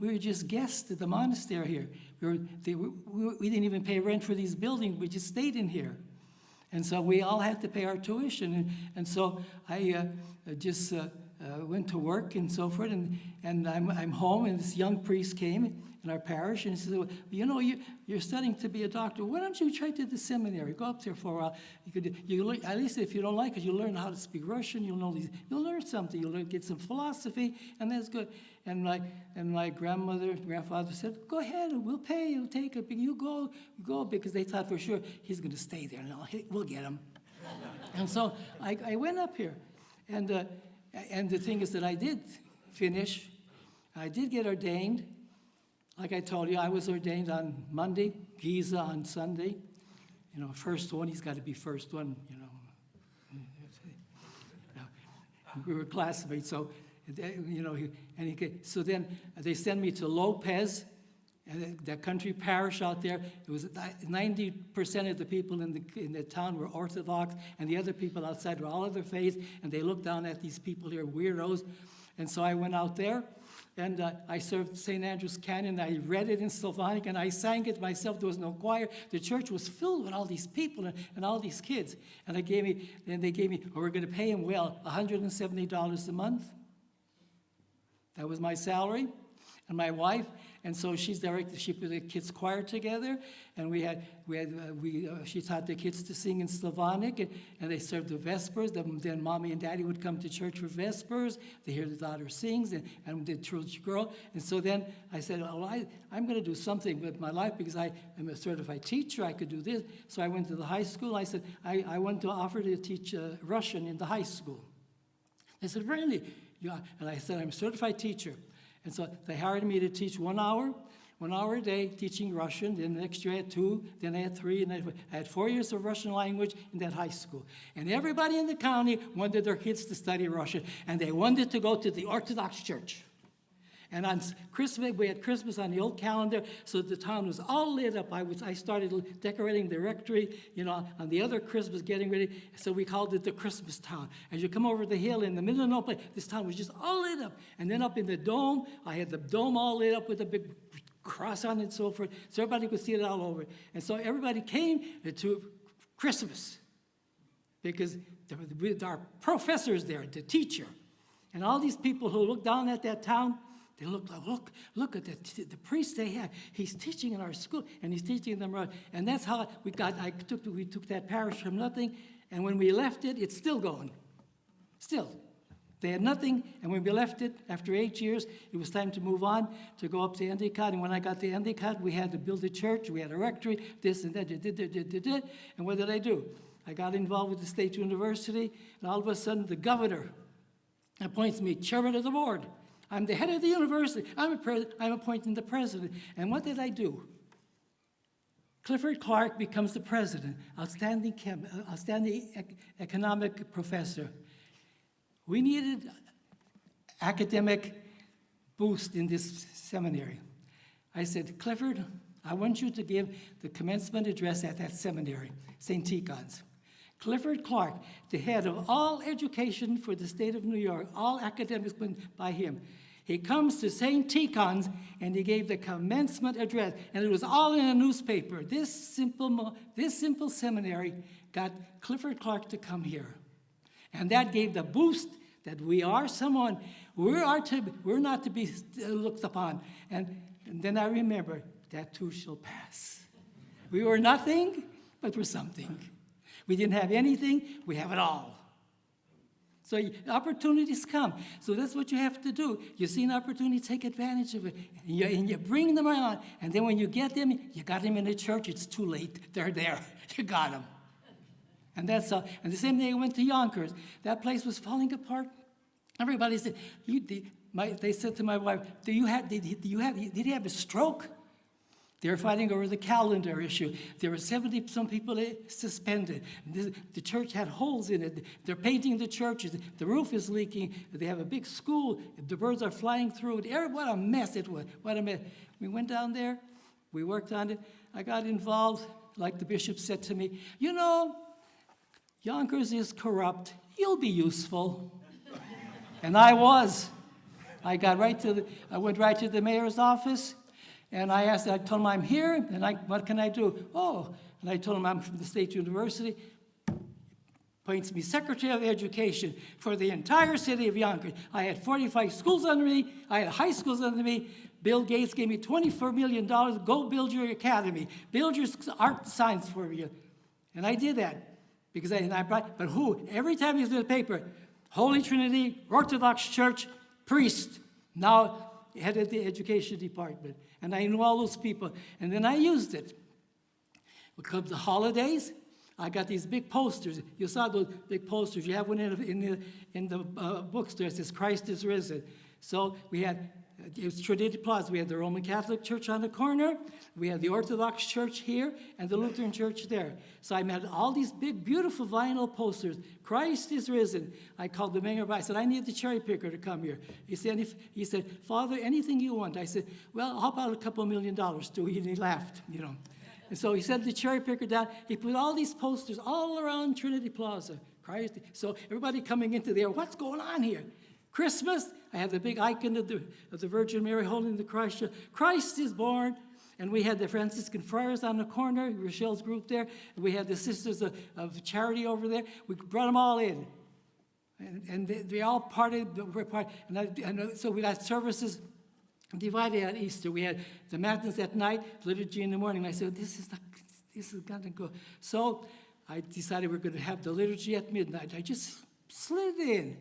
A: were just guests at the monastery here. We didn't even pay rent for these buildings. We just stayed in here. And so we all had to pay our tuition. And so I just went to work and so forth. And I'm home, and this young priest came in our parish, and he said, well, you know, you're studying to be a doctor. Why don't you try to the seminary? Go up there for a while. You learn, at least if you don't like it, you'll learn how to speak Russian. You'll learn something. You'll get some philosophy, and that's good. And my grandfather said, go ahead, we'll pay you, take it. You go, because they thought for sure he's going to stay there. No, we'll get him. And so I went up here, and the thing is that I did finish. I did get ordained. Like I told you, I was ordained on Monday, Giza on Sunday. You know, first one, he's got to be first one, you know. We were classmates, so, you know, so then they sent me to Lopez, and that country parish out there. It was 90% of the people in the town were Orthodox, and the other people outside were all other faiths, and they looked down at these people here, weirdos. And so I went out there, and I served St. Andrew's Canon. I read it in Slavonic, and I sang it myself. There was no choir. The church was filled with all these people and all these kids. And they gave me, oh, we're going to pay him well, $170 a month. That was my salary. And my wife, and so she put the kids' choir together, and she taught the kids to sing in Slavonic, and they served the Vespers. Then Mommy and Daddy would come to church for Vespers. They hear the daughter sings, and the church girl. And so then I said, well, I'm going to do something with my life, because I am a certified teacher. I could do this. So I went to the high school. I said, I want to offer to teach Russian in the high school. They said, really? Yeah. And I said, I'm a certified teacher. And so they hired me to teach 1 hour a day, teaching Russian. Then the next year I had 2, then I had 3, and I had 4 years of Russian language in that high school. And everybody in the county wanted their kids to study Russian, and they wanted to go to the Orthodox Church. And on Christmas, we had Christmas on the old calendar, so the town was all lit up. I started decorating the rectory, you know, on the other Christmas, getting ready. So we called it the Christmas town. As you come over the hill in the middle of no place, this town was just all lit up. And then up in the dome, I had the dome all lit up with a big cross on it and so forth, so everybody could see it all over. And so everybody came to Christmas, because our professors there, the teacher, and all these people who looked down at that town, they look at the priest they have. He's teaching in our school, and he's teaching them right. And that's how we took that parish from nothing, and when we left it, it's still going. Still. They had nothing, and when we left it, after 8 years, it was time to move on, to go up to Endicott. And when I got to Endicott, we had to build a church, we had a rectory, this and that, and what did I do? I got involved with the State University, and all of a sudden, the governor appoints me chairman of the board. I'm the head of the university. I'm appointing the president. And what did I do? Clifford Clark becomes the president, outstanding economic professor. We needed academic boost in this seminary. I said, Clifford, I want you to give the commencement address at that seminary, St. Tikhon's. Clifford Clark, the head of all education for the state of New York, all academics went by him. He comes to St. Tikhon's, and he gave the commencement address, and it was all in a newspaper. This simple seminary got Clifford Clark to come here. And that gave the boost that we are someone, we're not to be looked upon. And then I remember, that too shall pass. We were nothing, but we're something. We didn't have anything, we have it all. So opportunities come. So that's what you have to do. You see an opportunity, take advantage of it. And you bring them around. And then when you get them, you got them in the church, it's too late. They're there. You got them. And that's all. And the same day I went to Yonkers. That place was falling apart. Everybody said, they said to my wife, did he have a stroke? They were fighting over the calendar issue. There were 70-some people suspended. The church had holes in it. They're painting the churches. The roof is leaking. They have a big school. The birds are flying through it. What a mess it was. What a mess. We went down there. We worked on it. I got involved. Like the bishop said to me, you know, Yonkers is corrupt. You'll be useful. And I was. I went right to the mayor's office. And I told him I'm here, and what can I do? Oh, and I told him I'm from the State University. Appoints me Secretary of Education for the entire city of Yonkers. I had 45 schools under me. I had high schools under me. Bill Gates gave me $24 million. Go build your academy. Build your art science for me. And I did that. Because but who? Every time you see the paper, Holy Trinity, Orthodox Church, priest. Now head of the education department. And I knew all those people. And then I used it. Because the holidays, I got these big posters. You saw those big posters. You have one in the bookstore. It says, Christ is risen. So we had, it was Trinity Plaza. We had the Roman Catholic Church on the corner. We had the Orthodox Church here and the Lutheran Church there. So I had all these big, beautiful vinyl posters. Christ is risen. I called the mayor. I said, I need the cherry picker to come here. He said, Father, anything you want. I said, well, how about a couple $1 million too? And he laughed, you know. And so he sent the cherry picker down. He put all these posters all around Trinity Plaza. Christ. So everybody coming into there, what's going on here? Christmas, I have the big icon of the Virgin Mary holding the Christ. Christ is born. And we had the Franciscan friars on the corner, Rochelle's group there. And we had the Sisters of Charity over there. We brought them all in. And they all partied. And so we got services divided at Easter. We had the Matins at night, liturgy in the morning. I said, this is going to go. So I decided we're going to have the liturgy at midnight. I just slid in.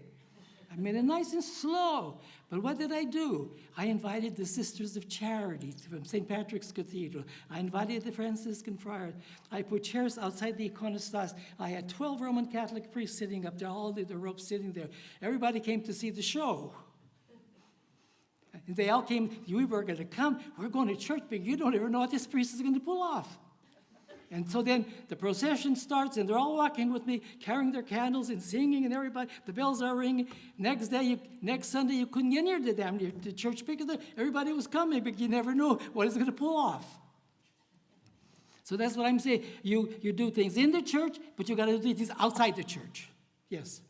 A: I made it nice and slow. But what did I do? I invited the Sisters of Charity from St. Patrick's Cathedral. I invited the Franciscan friars. I put chairs outside the iconostas. I had 12 Roman Catholic priests sitting up there, all the ropes sitting there. Everybody came to see the show. And they all came, we were going to come, we're going to church, but you don't ever know what this priest is going to pull off. And so then the procession starts, and they're all walking with me, carrying their candles and singing, and everybody, the bells are ringing. Next Sunday, you couldn't get near the church because everybody was coming, but you never knew what it's going to pull off. So that's what I'm saying. You do things in the church, but you got to do things outside the church. Yes.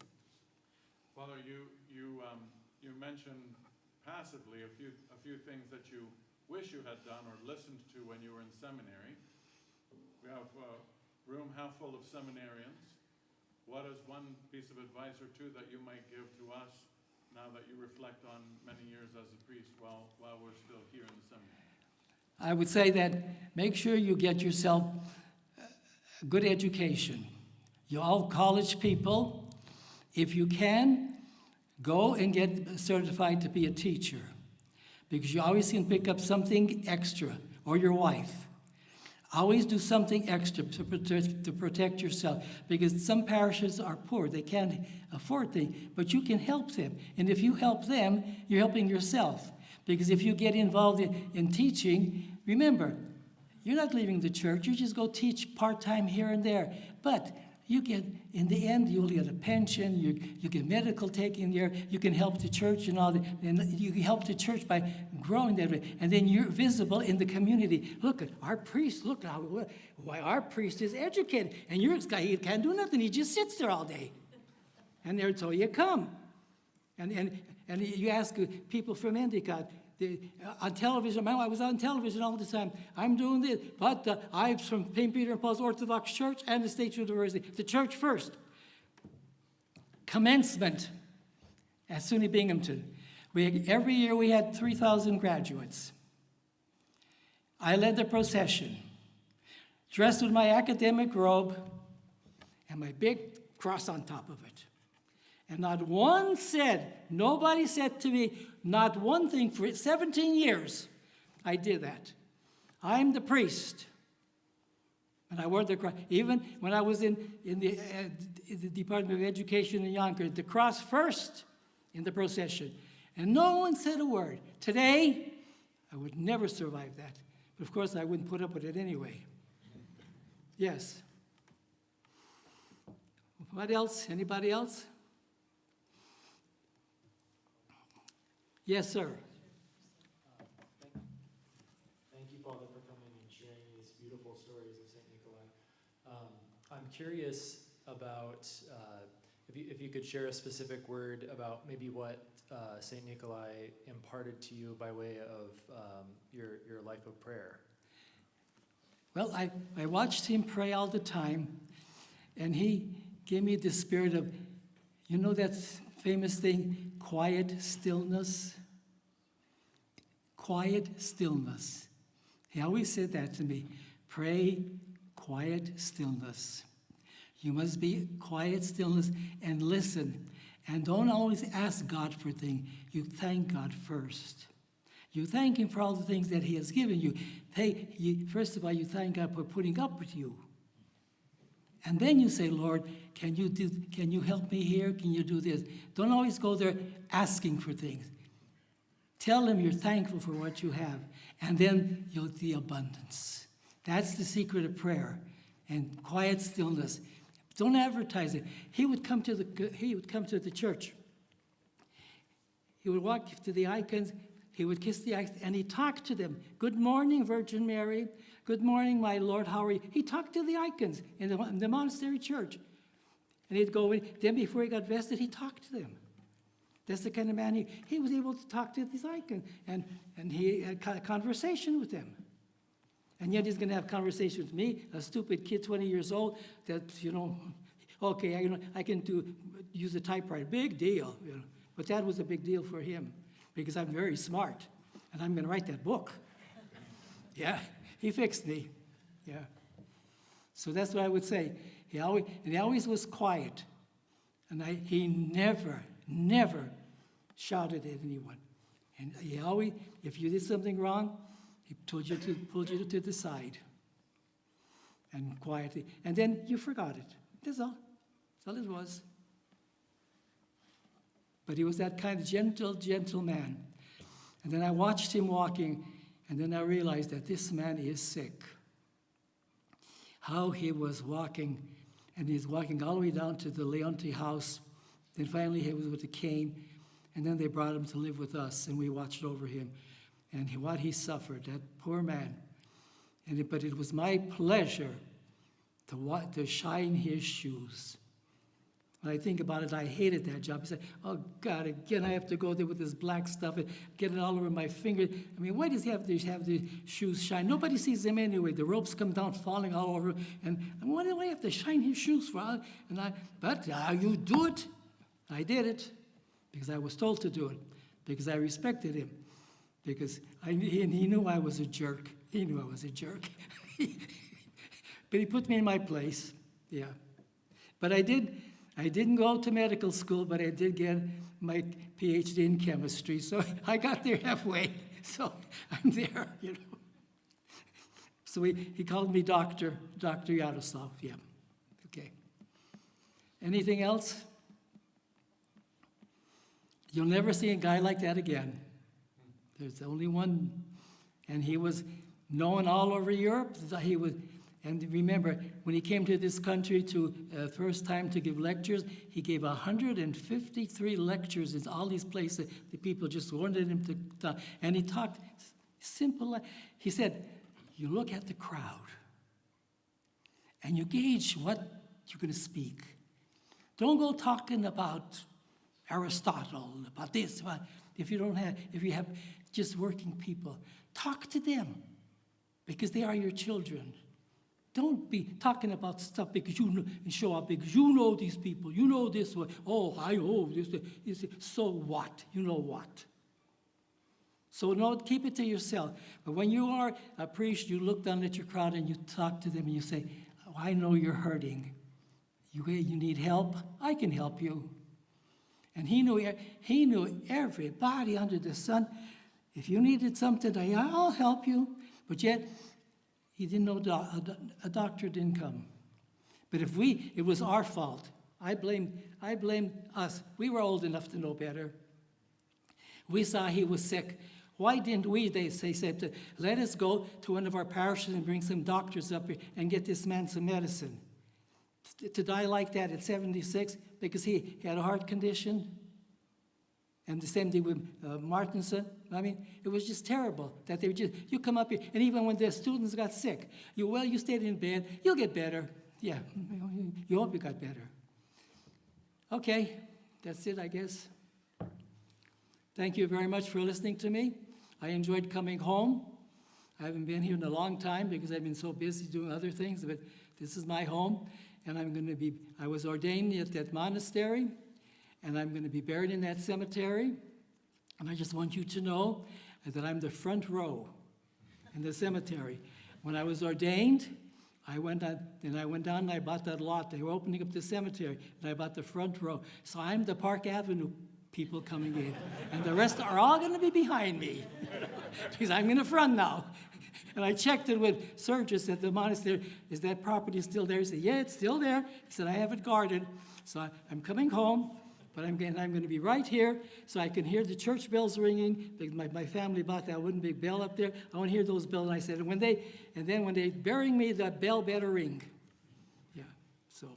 B: Father, you mentioned passively a few things that you wish you had done or listened to when you were in seminary. We have a room half full of seminarians. What is one piece of advice or two that you might give to us now that you reflect on many years as a priest while we're still here in the seminary?
A: I would say that make sure you get yourself a good education. You all college people, if you can, go and get certified to be a teacher, because you always can pick up something extra, or your wife. Always do something extra to protect yourself, because some parishes are poor. They can't afford things, but you can help them. And if you help them, you're helping yourself. Because if you get involved in teaching, remember, you're not leaving the church. You just go teach part-time here and there. But you get, in the end, you'll get a pension, you get medical taken care, you can help the church and all that, and you help the church by growing that way. And then you're visible in the community. Look at our priest, look how, why our priest is educated, and your guy, he can't do nothing, he just sits there all day. And there, so you come. And you ask people from Endicott, on television, I was on television all the time. I'm doing this, but I'm from St. Peter and Paul's Orthodox Church and the State University. The church first. Commencement at SUNY Binghamton. Every year we had 3,000 graduates. I led the procession, dressed with my academic robe and my big cross on top of it. And nobody said to me, not one thing for 17 years. I did that. I'm the priest. And I wore the cross. Even when I was in the Department of Education in Yonkers, the cross first in the procession. And no one said a word. Today, I would never survive that. But of course, I wouldn't put up with it anyway. Yes. What else? Anybody else? Yes, sir.
D: Thank you, Father, for coming and sharing these beautiful stories of St. Nikolai. I'm curious about if you could share a specific word about maybe what St. Nikolai imparted to you by way of your life of prayer.
A: Well, I watched him pray all the time, and he gave me the spirit of, you know that famous thing, quiet stillness? Quiet stillness. He always said that to me. Pray, quiet stillness. You must be quiet stillness and listen. And don't always ask God for things. You thank God first. You thank him for all the things that he has given you. First of all, you thank God for putting up with you. And then you say, Lord, can you help me here? Can you do this? Don't always go there asking for things. Tell him you're thankful for what you have. And then you'll see abundance. That's the secret of prayer and quiet stillness. Don't advertise it. He would come to the church. He would walk to the icons. He would kiss the icons, and he talked to them. Good morning, Virgin Mary. Good morning, my Lord. How are you? He talked to the icons in the monastery church. And he'd go in. Then before he got vested, he talked to them. That's the kind of man he was able to talk to these icons. And he had a conversation with them. And yet he's going to have conversation with me, a stupid kid, 20 years old, that, okay, I can use a typewriter. Big deal. But that was a big deal for him, because I'm very smart, and I'm going to write that book. Yeah, he fixed me. Yeah. So that's what I would say. He always was quiet, and he never shouted at anyone. And he always, if you did something wrong, he pulled you to the side, and quietly, and then you forgot it. That's all. That's all it was. But he was that kind of gentle man. And then I watched him walking, and then I realized that this man is sick. How he was walking, and he's walking all the way down to the Leonti house. Then finally he was with a cane, and then they brought him to live with us, and we watched over him. And what he suffered, that poor man. But it was my pleasure to shine his shoes. When I think about it, I hated that job. I said, oh, God, again, I have to go there with this black stuff and get it all over my finger. I mean, why does he have the shoes shine? Nobody sees them anyway. The ropes come down, falling all over. And what do I have to shine his shoes for? But you do it. I did it because I was told to do it, because I respected him, because he knew I was a jerk. He knew I was a jerk. But he put me in my place, yeah. But I didn't go to medical school, but I did get my PhD in chemistry, so I got there halfway. So I'm there, So he called me Dr. Yaroslav, yeah. Okay. Anything else? You'll never see a guy like that again. There's only one, and he was known all over Europe. And remember, when he came to this country first time to give lectures, he gave 153 lectures in all these places. The people just wanted him to talk. And he talked simple. He said, you look at the crowd, and you gauge what you're going to speak. Don't go talking about Aristotle, about this, if you have just working people. Talk to them, because they are your children. Don't be talking about stuff because and show up because you know these people, you know this one. Oh, I know this. So what? You know what? So no, keep it to yourself. But when you are a priest, you look down at your crowd and you talk to them and you say, oh, I know you're hurting. You need help? I can help you. And he knew everybody under the sun. If you needed something, I'll help you. But yet, he didn't know a doctor didn't come. But it was our fault. I blame us. We were old enough to know better. We saw he was sick. Why didn't we, they said, let us go to one of our parishes and bring some doctors up here and get this man some medicine. To die like that at 76 because he had a heart condition. And the same thing with Martinson. I mean, it was just terrible that they were just, you come up here, and even when the students got sick, you stayed in bed, you'll get better. Yeah, you hope you got better. Okay, that's it, I guess. Thank you very much for listening to me. I enjoyed coming home. I haven't been here in a long time because I've been so busy doing other things, but this is my home, and I was ordained at that monastery, and I'm going to be buried in that cemetery. And I just want you to know that I'm the front row in the cemetery. When I was ordained, I went down and I bought that lot. They were opening up the cemetery, and I bought the front row. So I'm the Park Avenue people coming in, and the rest are all going to be behind me because I'm in the front now. And I checked it with Sergius at the monastery. Is that property still there? He said, yeah, it's still there. He said, I have it guarded. So I'm coming home, but I'm going to be right here so I can hear the church bells ringing. Because my family bought that wooden big bell up there. I want to hear those bells. And I said, when they bury me, the bell better ring. Yeah, so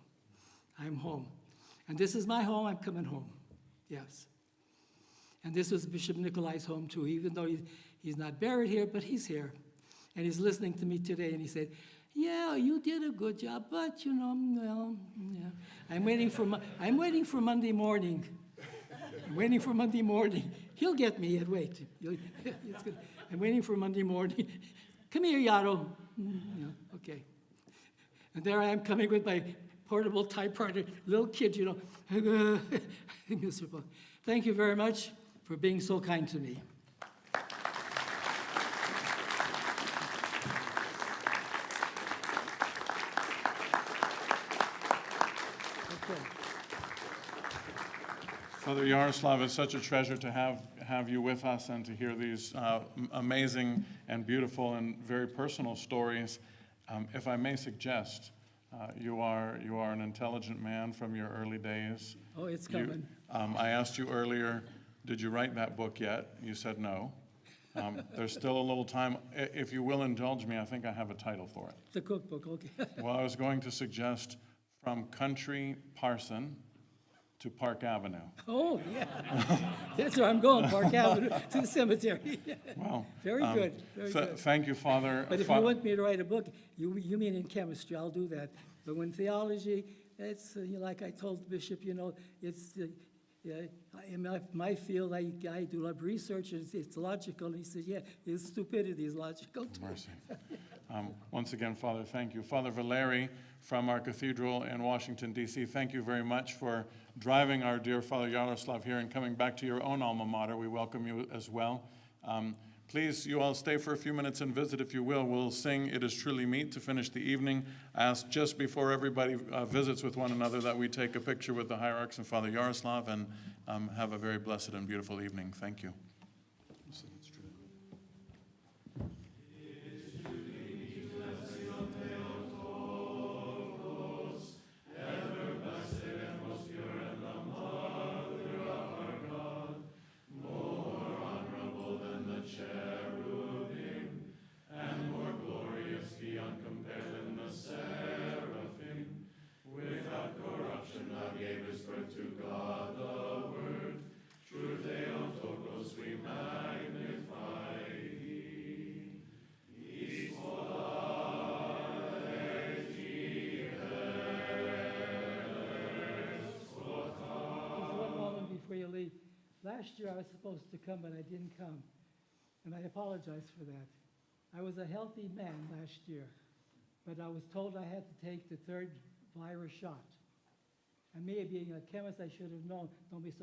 A: I'm home. And this is my home. I'm coming home. Yes. And this was Bishop Nikolai's home too, even though he's not buried here, but he's here. And he's listening to me today, and he said, yeah, you did a good job, but well, yeah. I'm waiting for Monday morning. I'm waiting for Monday morning. He'll get me, wait. I'm waiting for Monday morning. Come here, Yaro. Yeah, okay. And there I am coming with my portable typewriter, little kid, miserable. Thank you very much for being so kind to me. Okay.
B: Father Yaroslav, it's such a treasure to have you with us and to hear these amazing and beautiful and very personal stories. If I may suggest, you are an intelligent man from your early days.
A: Oh, it's coming.
B: I asked you earlier, did you write that book yet? You said no. There's still a little time. If you will indulge me, I think I have a title for it.
A: The cookbook, okay.
B: Well, I was going to suggest From Country Parson to Park Avenue.
A: Oh, yeah. That's where I'm going, Park Avenue to the cemetery.
B: Wow.
A: Very good, very good.
B: Thank you, Father.
A: But if you want me to write a book, you mean in chemistry, I'll do that. But when theology, it's like I told the bishop, it's in my field, I do love research, it's logical. And he said, yeah, his stupidity is logical too.
B: Mercy. Once again, Father, thank you. Father Valeri from our cathedral in Washington, D.C., thank you very much for driving our dear Father Yaroslav here and coming back to your own alma mater. We welcome you as well. Please, you all stay for a few minutes and visit, if you will. We'll sing It Is Truly Meet to finish the evening. I ask just before everybody visits with one another that we take a picture with the hierarchs and Father Yaroslav and have a very blessed and beautiful evening. Thank you.
A: Last year I was supposed to come, but I didn't come, and I apologize for that. I was a healthy man last year, but I was told I had to take the third virus shot. And me being a chemist, I should have known, don't be so